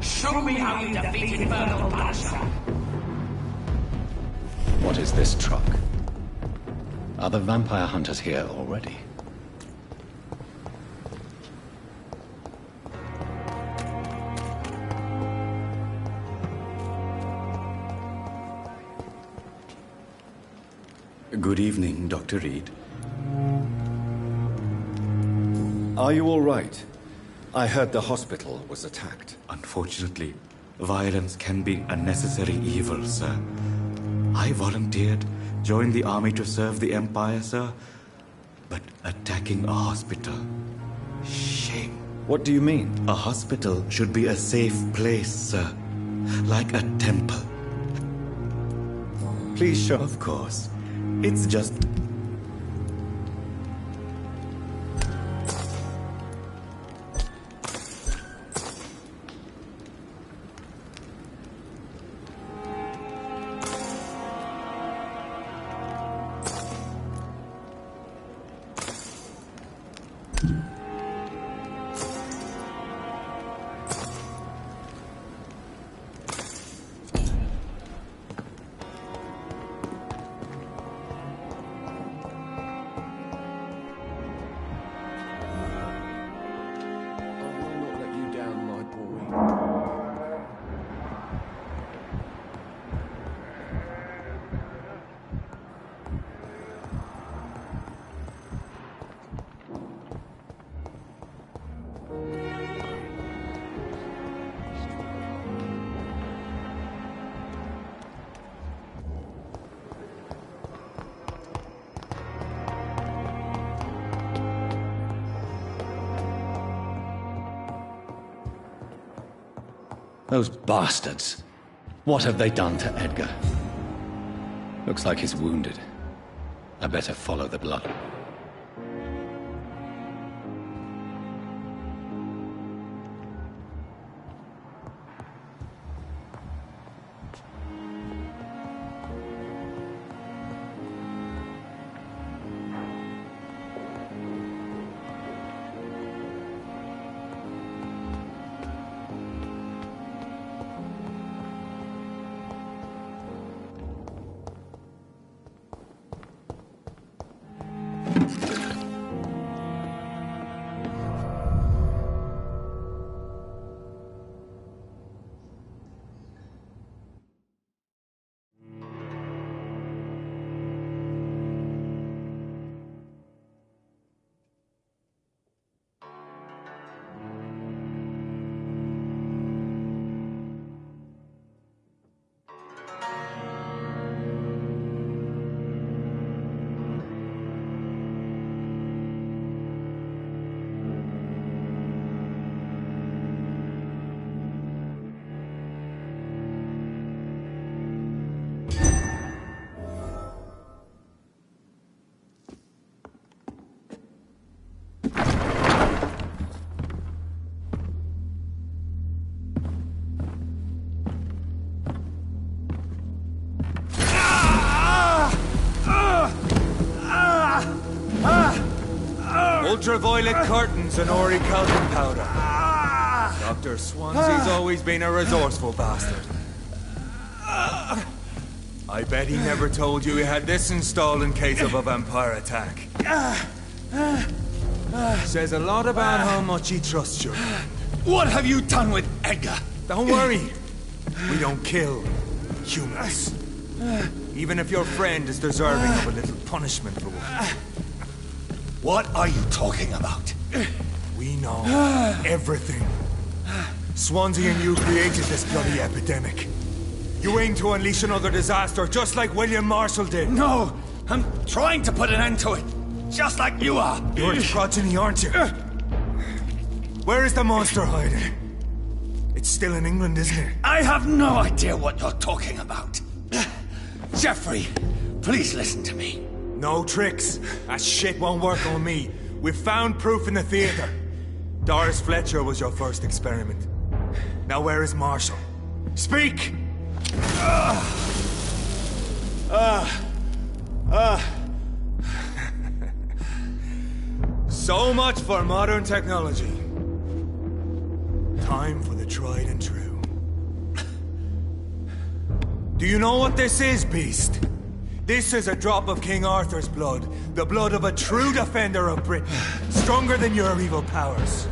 Show me how you defeat Infernal Punisher! What is this truck? Are the vampire hunters here already? Good evening, Dr. Reed. Are you all right? I heard the hospital was attacked. Unfortunately, violence can be a necessary evil, sir. I volunteered, joined the army to serve the Empire, sir. But attacking a hospital... shame. What do you mean? A hospital should be a safe place, sir. Like a temple. Please show... Of course. It's just... Those bastards. What have they done to Edgar? Looks like he's wounded. I better follow the blood. Ultraviolet curtains and orichalcum powder. Dr. Swansea's always been a resourceful bastard. I bet he never told you he had this installed in case of a vampire attack. Says a lot about how much he trusts you. What have you done with Edgar? Don't worry. We don't kill humans. Even if your friend is deserving of a little punishment for what. What are you talking about? We know everything. Swansea and you created this bloody epidemic. You aim to unleash another disaster, just like William Marshall did. No! I'm trying to put an end to it, just like you are. You're its progeny, aren't you? Where is the monster hiding? It's still in England, isn't it? I have no idea what you're talking about. Jeffrey, please listen to me. No tricks. That shit won't work on me. We've found proof in the theater. Doris Fletcher was your first experiment. Now where is Marshall? Speak! So much for modern technology. Time for the tried and true. Do you know what this is, Beast? This is a drop of King Arthur's blood. The blood of a true defender of Britain. Stronger than your evil powers.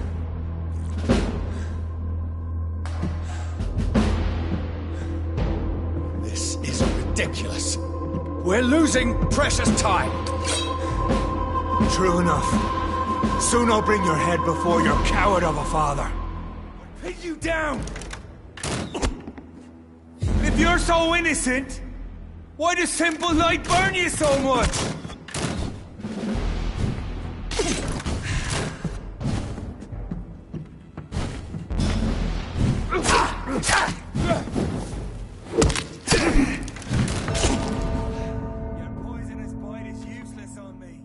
This is ridiculous. We're losing precious time. True enough. Soon I'll bring your head before your coward of a father. Pin you down! If you're so innocent, why does simple light burn you so much? Your poisonous bite is useless on me.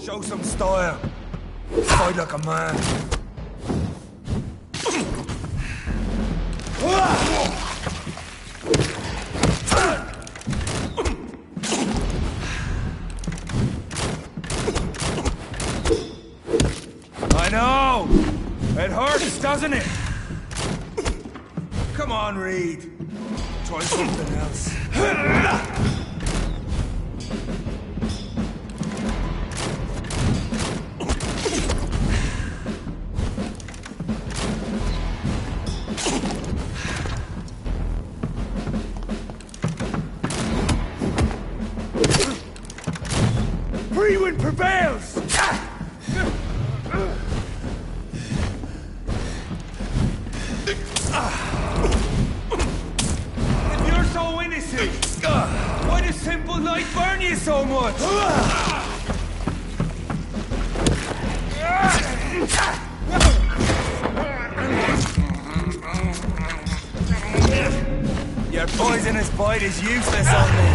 Show some style. Fight like a man. I know! It hurts, doesn't it? Come on, Reed. Try something else. Free wind prevails! If you're so innocent, why does simple light burn you so much? Your poisonous bite is useless on me.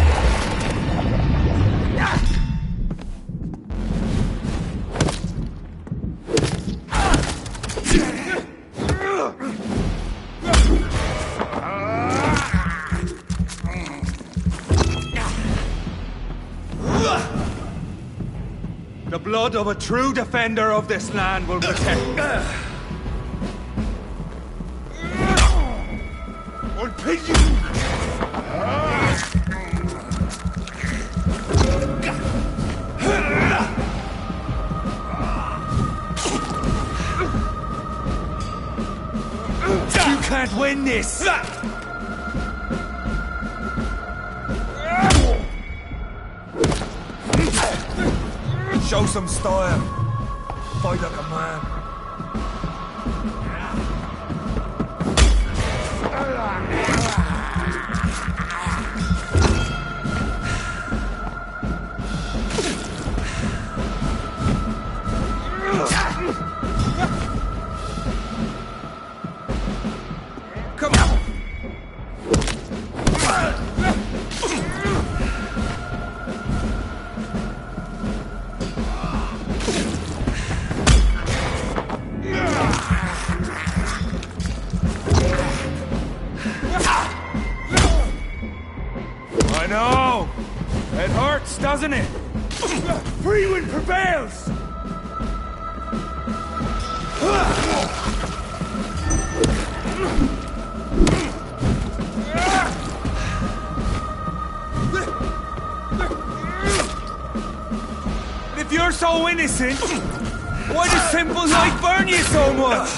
The blood of a true defender of this land will protect. I'll pin you! You can't win this! Show some style. Fight like a man. Come on. I know! It hurts, doesn't it? Free wind prevails! If you're so innocent, why does simple light burn you so much?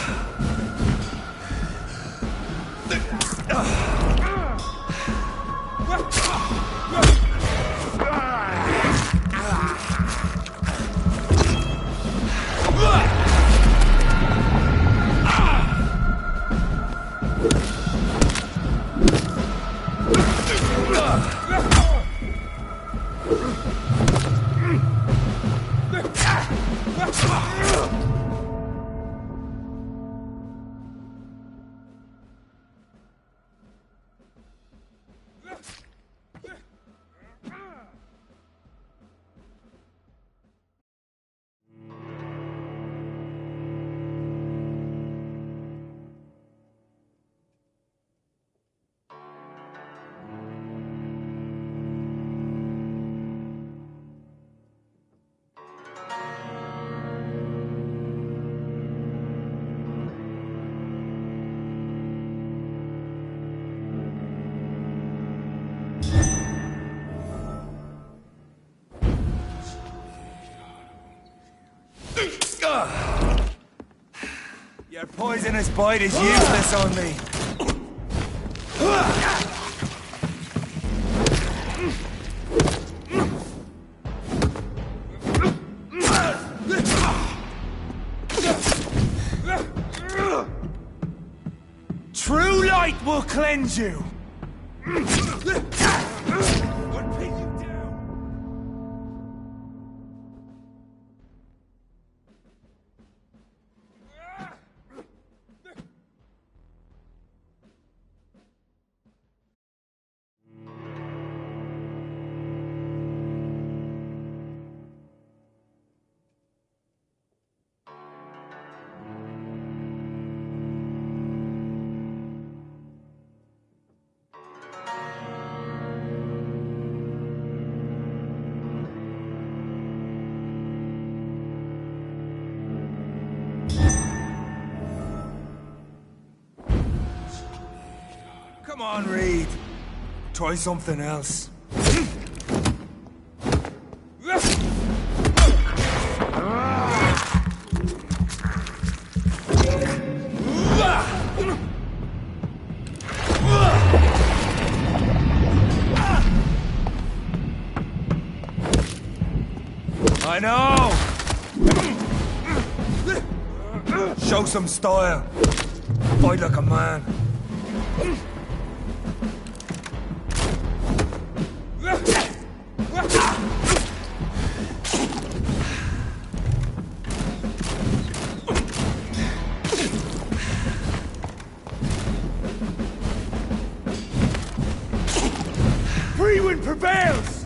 Your poisonous bite is useless on me. True light will cleanse you. Come on, Reed. Try something else. I know! Show some style. Fight like a man. Free wind prevails!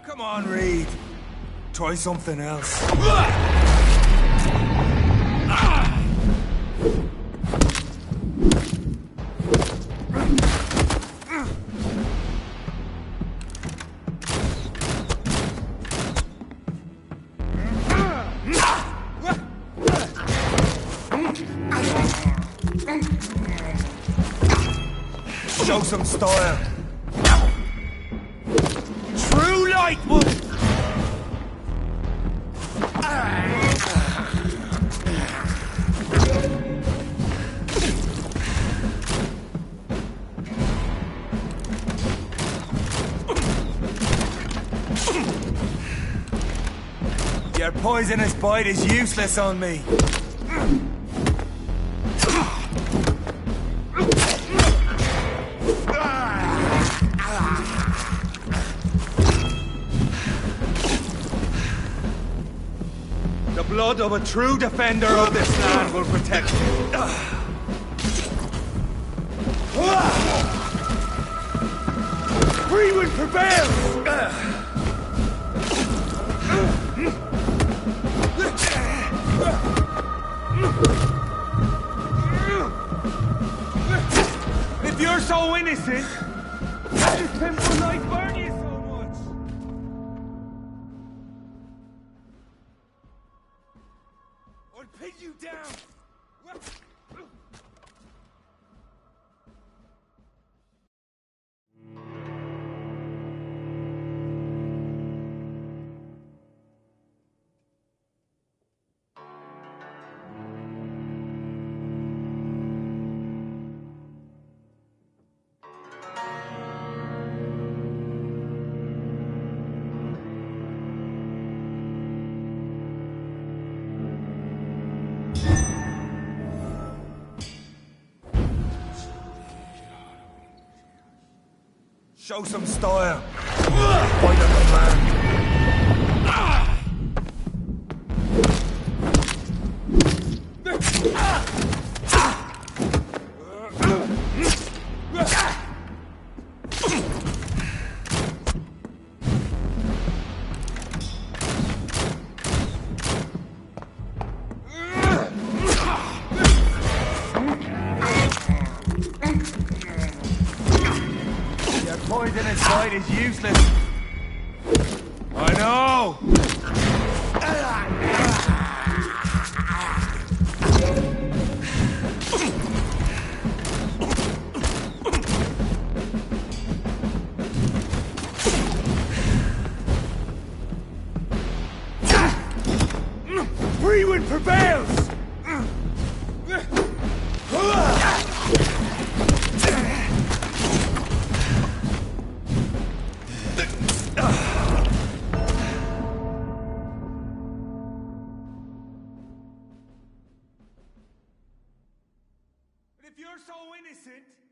Come on, Reed. Try something else. Show some style. True light will... Your poisonous bite is useless on me. The blood of a true defender of this land will protect you. Free wind prevails! If you're so innocent, how does simple life burn you so much? I'll pin you down! Show some style. Fight like a man. Poisonous bite is useless. I know! Free wind prevails! innocent!